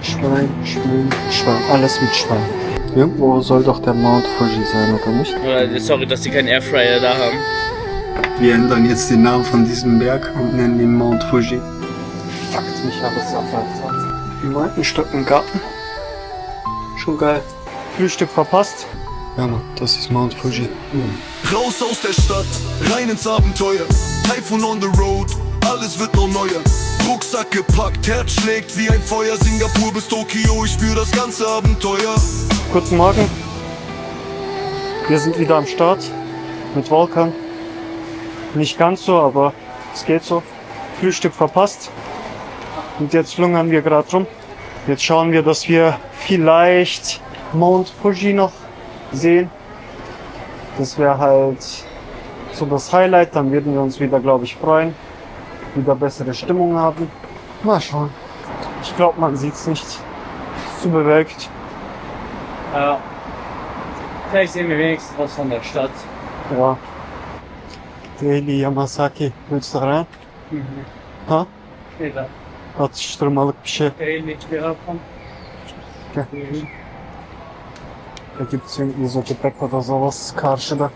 Schwein, Schwein, Schwein. Alles mit Schwein. Irgendwo soll doch der Mount Fuji sein, oder nicht? Sorry, dass die keinen Airfryer da haben. Wir ändern jetzt den Namen von diesem Berg und nennen ihn Mount Fuji. Fuckt mich alles ab, Alter. Im alten Stock im Garten. Schon geil. Frühstück verpasst. Ja, Mann, das ist Mount Fuji. Raus aus der Stadt, rein ins Abenteuer. Typhoon on the road, alles wird noch neuer. Rucksack gepackt, Herz schlägt wie ein Feuer. Singapur bis Tokio, ich spür das ganze Abenteuer. Guten Morgen. Wir sind wieder am Start mit Volkan. Nicht ganz so, aber es geht so. Frühstück verpasst. Und jetzt lungern wir gerade rum. Jetzt schauen wir, dass wir vielleicht Mount Fuji noch sehen. Das wäre halt so das Highlight. Dann würden wir uns wieder, glaube ich, freuen. Wieder bessere Stimmung haben. Mal schauen. Ich glaube, man sieht es nicht. Zu bewölkt. Ja. Vielleicht sehen wir wenigstens was von der Stadt. Ja. Daily Yamasaki. Willst du da rein? Ha? Später. Atıştırmalık bir şey. Ähnlich wie davon. Gel. Da gibt's irgendwie so Gepäck oder sowas karşıda.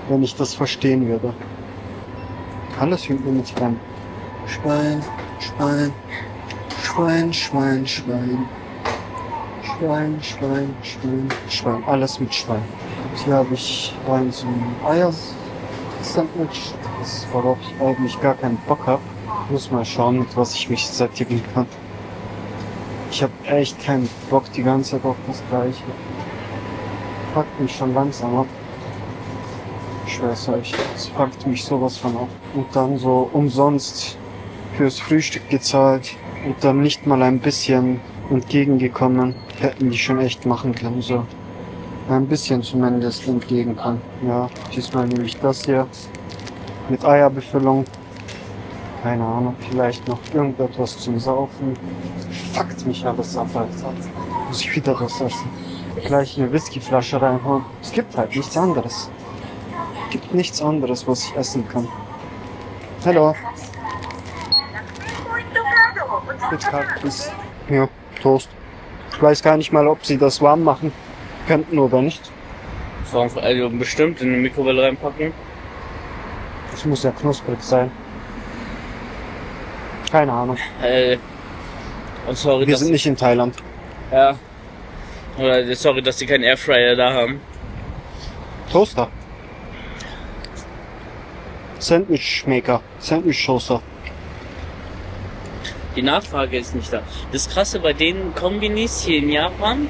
Wenn ich das verstehen würde. Alles irgendwie mit Schwein. Schwein, Schwein, Schwein, Schwein, Schwein. Schwein, Schwein, Schwein, Schwein. Alles mit Schwein. Und hier habe ich rein so ein Eier-Sandwich. Das ist, worauf ich eigentlich gar keinen Bock habe. Muss mal schauen, mit was ich mich sättigen kann. Ich habe echt keinen Bock die ganze Zeit auf das Gleiche. Packt mich schon langsam ab. Ich schwör's euch, es packt mich sowas von ab. Und dann so umsonst fürs Frühstück gezahlt und dann nicht mal ein bisschen entgegengekommen. Hätten die schon echt machen können, so. Ein bisschen zumindest entgegenkommen. Ja, diesmal nehme ich das hier mit Eierbefüllung. Keine Ahnung, vielleicht noch irgendetwas zum Saufen. Fuckt mich alles ab, Alter. Muss ich wieder was essen. Gleich eine Whiskyflasche reinholen. Es gibt halt nichts anderes. Es gibt nichts anderes, was ich essen kann. Hallo. Mit Kaktus. Ja, Toast. Ich weiß gar nicht mal, ob sie das warm machen könnten oder nicht. Also bestimmt in die Mikrowelle reinpacken. Das muss ja knusprig sein. Keine Ahnung. Und sorry, Wir dass sind nicht in Thailand. Ja. Oder sorry, dass die keinen Airfryer da haben. Toaster. Sandwich Maker. Sandwich Toaster. Die Nachfrage ist nicht da. Das Krasse bei den Kombinis hier in Japan,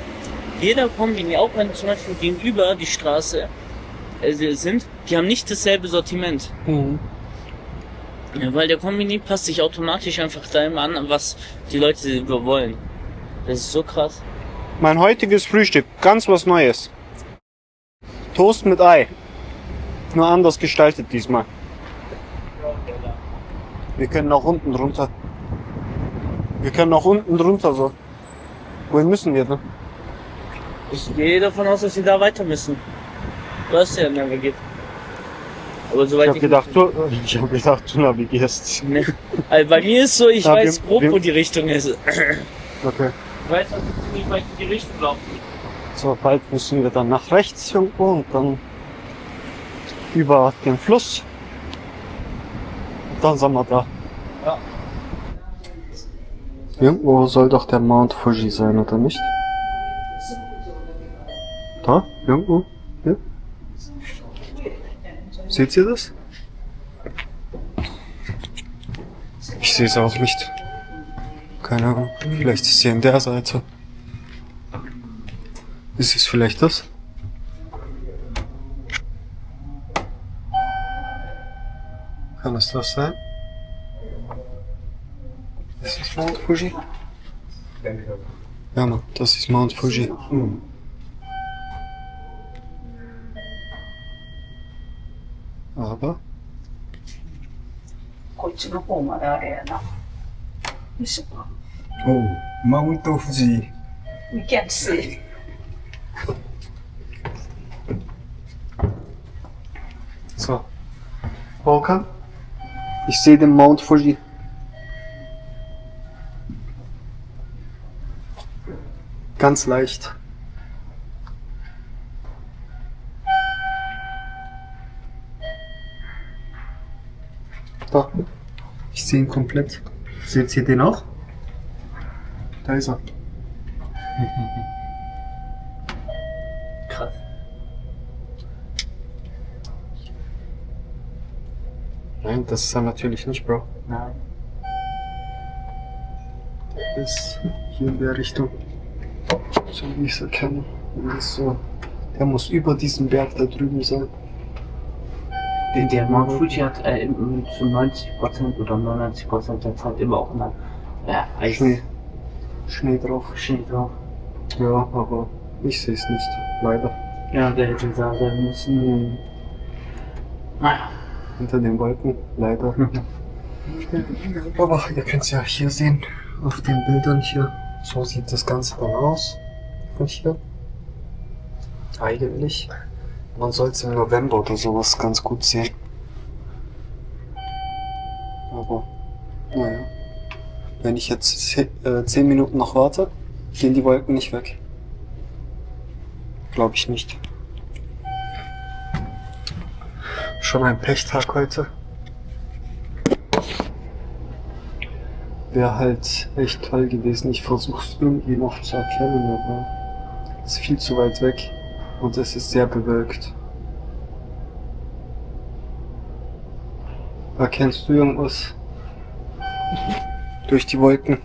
jeder Kombini, auch wenn zum Beispiel gegenüber die Straße sind, die haben nicht dasselbe Sortiment. Ja, weil der Kombini passt sich automatisch einfach dem an, was die Leute wollen. Das ist so krass. Mein heutiges Frühstück, ganz was Neues. Toast mit Ei. Nur anders gestaltet diesmal. Wir können auch unten drunter. Wir können auch unten drunter so. Wohin müssen wir denn? Ich gehe davon aus, dass sie da weiter müssen. Du hast ja navigiert. Aber Ich soweit hab gedacht, du navigierst. Ne. Also bei mir ist so, ich Ja, weiß grob, wir- wo die Richtung ist. Okay. Ich weiß, dass wir ziemlich weit in die Richtung laufen. So, bald müssen wir dann nach rechts irgendwo und dann über den Fluss. Und dann sind wir da. Ja. Irgendwo soll doch der Mount Fuji sein, oder nicht? Da? Irgendwo? Hier? Seht ihr das? Ich sehe es auch nicht. Keine Ahnung. Vielleicht ist sie in der Seite. Ist es vielleicht das? Kann es das sein? Ist das Mount Fuji? Ja, Mann, das ist Mount Fuji. Aber こっちの方まであれやな。よいしょ。おう、マウント富士。 We can't see. so. Volkan? Ich sehe den Mount Fuji. Ganz leicht. Da. Ich sehe ihn komplett. Seht ihr den auch? Da ist er. Krass. Nein, das ist er natürlich nicht, Bro. Nein. Der ist hier in der Richtung. So wie ich es erkenne. Der ist so. Der muss über diesen Berg da drüben sein. Der Mount Fuji hat zu 90% oder 99% der Zeit immer auch mal Eis. Schnee drauf. Schnee drauf. Ja, aber ich sehe es nicht. Leider. Ja, der hätte da sein müssen. Naja. Hinter den Wolken. Leider. Aber ihr könnt es ja hier sehen. Auf den Bildern hier. So sieht das Ganze dann aus. Von hier. Eigentlich. Man soll es im November oder sowas ganz gut sehen. Aber, naja. Wenn ich jetzt 10 Minuten noch warte, gehen die Wolken nicht weg. Glaube ich nicht. Schon ein Pechtag heute. Wäre halt echt toll gewesen. Ich versuche es irgendwie noch zu erkennen, aber es ist viel zu weit weg. Und es ist sehr bewölkt. Erkennst du irgendwas? Durch die Wolken?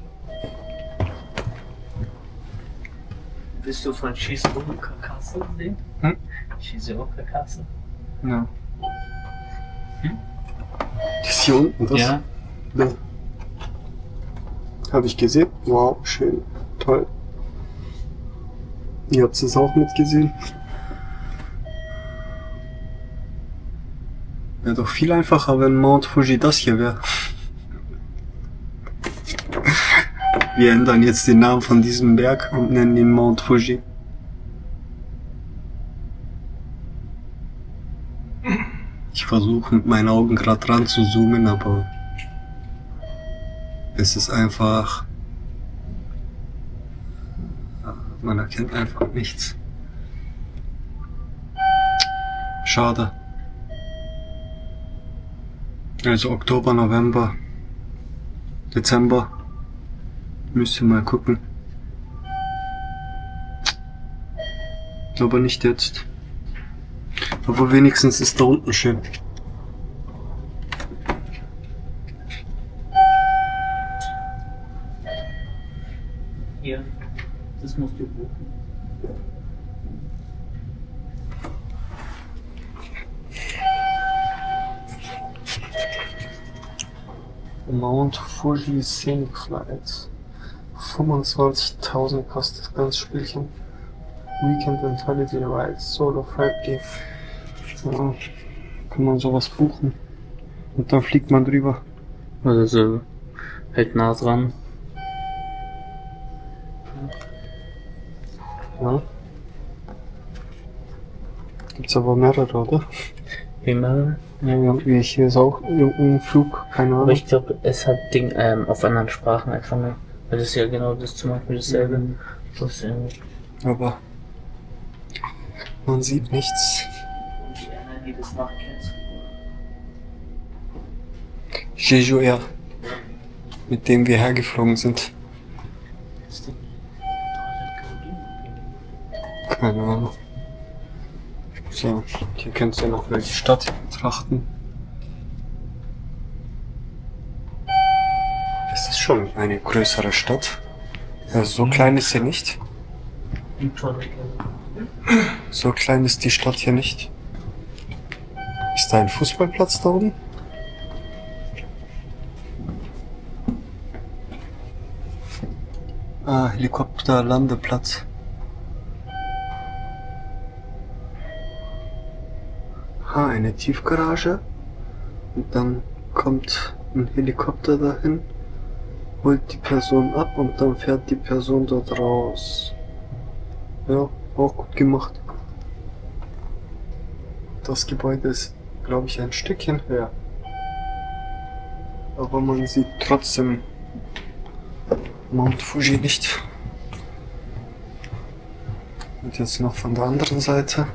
Bist du von Shizuoka Castle sehen? Hm? Shizuoka Castle? Ja. Das ist hier unten, das? Ja. Ja. Habe ich gesehen. Wow, schön. Toll. Ihr habt es auch mitgesehen. Wäre doch viel einfacher, wenn Mount Fuji das hier wäre. Wir ändern jetzt den Namen von diesem Berg und nennen ihn Mount Fuji. Ich versuche mit meinen Augen gerade ran zu zoomen, aber es ist einfach... Man erkennt einfach nichts. Schade. Also Oktober, November, Dezember. Müsst ihr mal gucken. Aber nicht jetzt. Aber wenigstens ist da unten schön. Hier. Das musst du buchen. Mount Fuji Scenic Flights. 25.000 kostet das ganze Spielchen. Weekend and Holiday Rides, Solo Friday. Ja, kann man sowas buchen. Und dann fliegt man drüber. Also halt nah dran. Ja. Gibt's aber mehrere, oder? Immer. Ja, irgendwie hier ist auch irgendein Flug, keine Ahnung. Aber ich glaube, es hat Ding auf anderen Sprachen einfach mehr. Weil das ist ja genau das zum Beispiel dasselbe. Was, Aber man sieht nichts. die einer, die das nachkennt. Jeju Air, mit dem wir hergeflogen sind. Keine Ahnung. So, hier könnt ihr noch mal die Stadt betrachten. Es ist schon eine größere Stadt. Also so klein ist sie nicht. So klein ist die Stadt hier nicht. Ist da ein Fußballplatz da oben? Ah, Helikopterlandeplatz. Ah, eine Tiefgarage. Und dann kommt ein Helikopter dahin, holt die Person ab und dann fährt die Person dort raus. Ja, auch gut gemacht. Das Gebäude ist, glaube ich, ein Stückchen höher. Aber man sieht trotzdem Mount Fuji nicht. Und jetzt noch von der anderen Seite.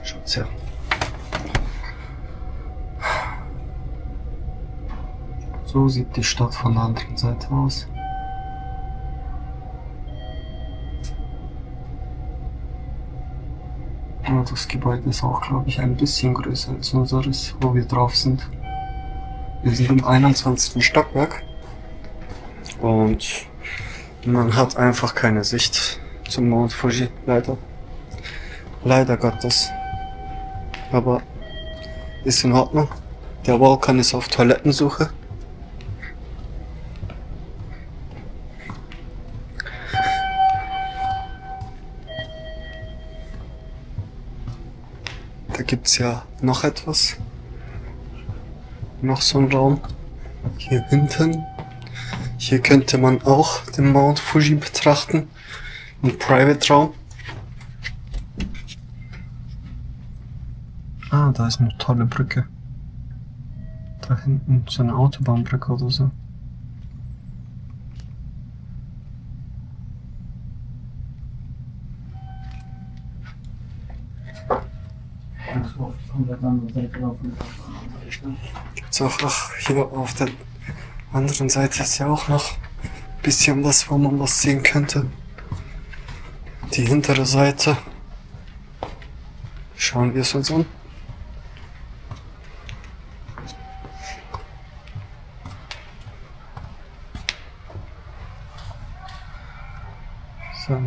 Schaut's her. So sieht die Stadt von der anderen Seite aus. Und das Gebäude ist auch, glaube ich, ein bisschen größer als unseres, wo wir drauf sind. Wir sind im 21. Stockwerk. Und man hat einfach keine Sicht zum Mount Fuji, leider. Leider Gottes. Aber ist in Ordnung. Der Vulkan ist auf Toilettensuche. Da gibt's ja noch etwas. Noch so ein Raum. Hier hinten. Hier könnte man auch den Mount Fuji betrachten. Ein Private Raum. Ah, da ist eine tolle Brücke. Da hinten so eine Autobahnbrücke oder so. Gibt's auch, ach, hier auf der anderen Seite ist ja auch noch ein bisschen was, wo man was sehen könnte. Die hintere Seite. Schauen wir es uns an. So,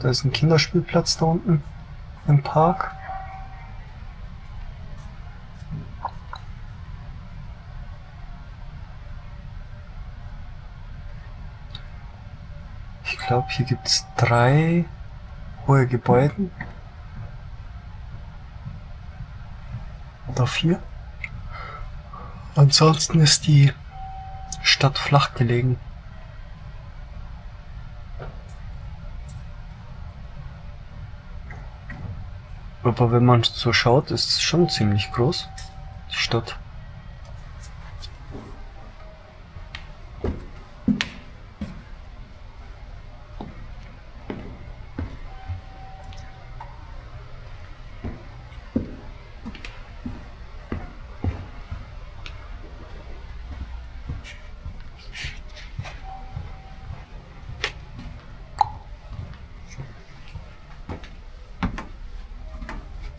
da ist ein Kinderspielplatz da unten im Park. Ich glaube, hier gibt es 3 hohe Gebäude. Oder 4. Ansonsten ist die Stadt flach gelegen. Aber wenn man so schaut, ist es schon ziemlich groß, die Stadt.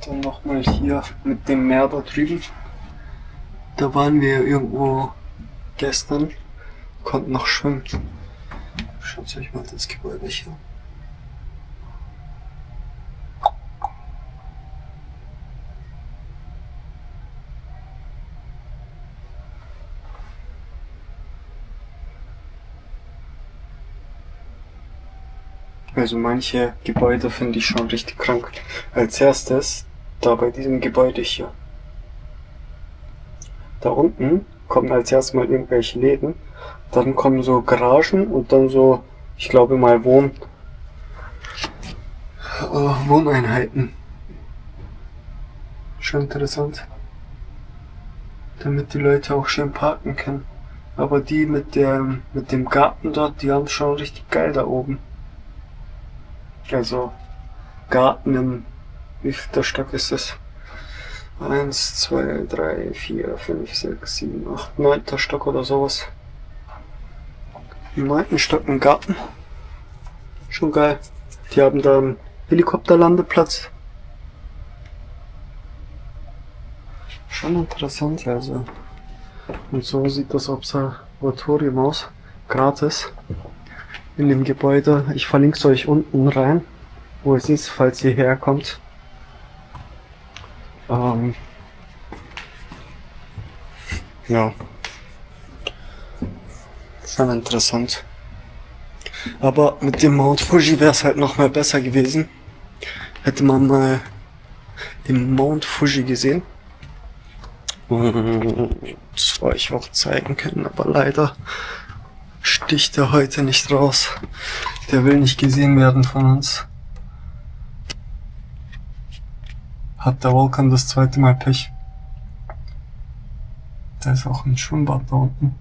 Dann nochmal hier mit dem Meer da drüben. Da waren wir irgendwo gestern, konnten noch schwimmen. Schaut euch mal das Gebäude hier. Also manche Gebäude finde ich schon richtig krank. Als erstes da bei diesem Gebäude hier. Da unten kommen als erstes mal irgendwelche Läden, dann kommen so Garagen und dann so, ich glaube mal Wohneinheiten. Schon interessant. Damit die Leute auch schön parken können. Aber die mit dem Garten dort, die haben es schon richtig geil da oben. Also Garten im, wie viel der Stock ist das? 1, 2, 3, 4, 5, 6, 7, 8, 9. Stock oder sowas. Im 9. Stock ein Garten. Schon geil. Die haben da einen Helikopterlandeplatz. Schon interessant, also. Und so sieht das Observatorium aus. Gratis. In dem Gebäude. Ich verlinke es euch unten rein, wo es ist, falls ihr herkommt. Ja. Schon interessant. Aber mit dem Mount Fuji wäre es halt noch mal besser gewesen. Hätte man mal den Mount Fuji gesehen. Und das euch auch zeigen können, aber leider sticht er heute nicht raus. Der will nicht gesehen werden von uns. Hat der Vulkan das zweite Mal Pech. Da ist auch ein Schwimmbad da unten.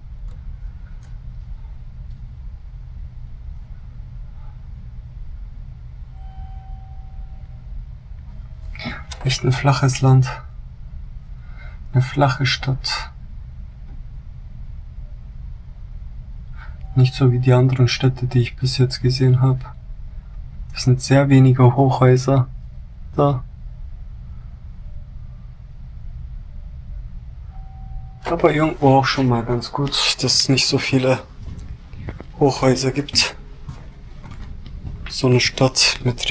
Echt ein flaches Land. Eine flache Stadt. Nicht so wie die anderen Städte, die ich bis jetzt gesehen habe. Es sind sehr wenige Hochhäuser da. Aber irgendwo auch schon mal ganz gut, dass es nicht so viele Hochhäuser gibt. So eine Stadt mit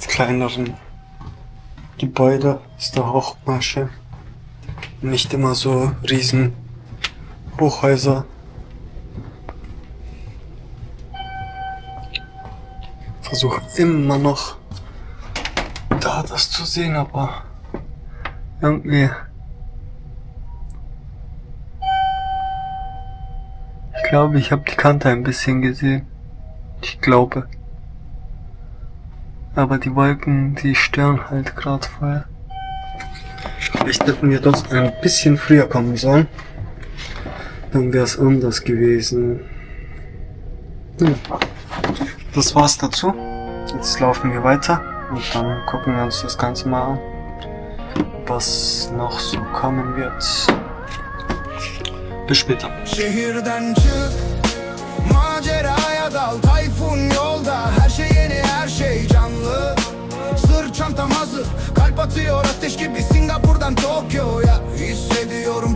kleineren Gebäuden ist doch auch mal schön. Nicht immer so riesen Hochhäuser. Versuche immer noch da das zu sehen, aber irgendwie ich glaube, ich habe die Kante ein bisschen gesehen. Ich glaube. Aber die Wolken, die stören halt gerade voll. Vielleicht hätten wir doch ein bisschen früher kommen sollen. Dann wäre es anders gewesen. Das war's dazu. Jetzt laufen wir weiter und dann gucken wir uns das Ganze mal an, was noch so kommen wird. Bis später. Şehirden çık, maceraya dal, tayfun yolda. Her şey yeni, her şey canlı. Sırt çantam hazır, kalp atıyor ateş gibi Singapur'dan Tokyo'ya. Hissediyorum